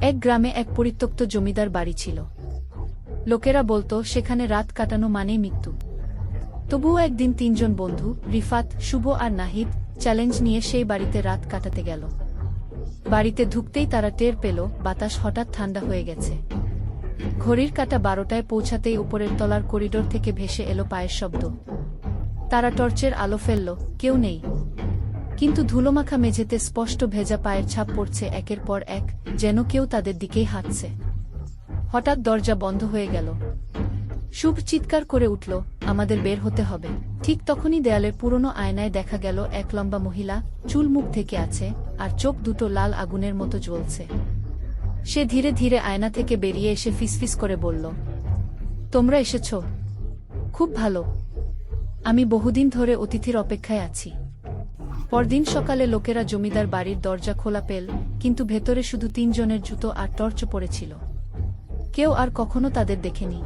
এক গ্রামে এক পরিত্যক্ত জমিদার বাড়ি ছিল। লোকেরা বলতো সেখানে রাত কাটানো মানেই মৃত্যু। তবুও একদিন তিনজন বন্ধু, রিফাত, শুভ আর নাহিদ, চ্যালেঞ্জ নিয়ে সেই বাড়িতে রাত কাটাতে গেল। বাড়িতে ঢুকতেই তারা টের পেল বাতাস হঠাৎ ঠান্ডা হয়ে গেছে। ঘড়ির কাঁটা 12টায় পৌঁছাতেই উপরের তলার করিডোর থেকে ভেসে এলো পায়ের শব্দ। তারা টর্চের আলো ফেলল, কেউ নেই, কিন্তু ধুলোমাখা মেঝেতে স্পষ্ট ভেজা পায়ের ছাপ পড়ছে একের পর এক, যেন কেউ তাদের দিকেই হাঁটছে। হঠাৎ দরজা বন্ধ হয়ে গেল। শুভ চিৎকার করে উঠল, আমাদের বের হতে হবে। ঠিক তখনই দেয়ালের পুরনো আয়নায় দেখা গেল এক লম্বা মহিলা, চুল মুখ থেকে আছে, আর চোখ দুটো লাল আগুনের মতো জ্বলছে। সে ধীরে ধীরে আয়না থেকে বেরিয়ে এসে ফিসফিস করে বলল, তোমরা এসেছ? খুব ভালো, আমি বহুদিন ধরে অতিথির অপেক্ষায় আছি। পরদিন সকালে লোকেরা জমিদার বাড়ির দরজা খোলা পেল, কিন্তু ভেতরে শুধু তিনজনের জুতো আর টর্চ পড়েছিল। কেউ আর কখনো তাদের দেখেনি।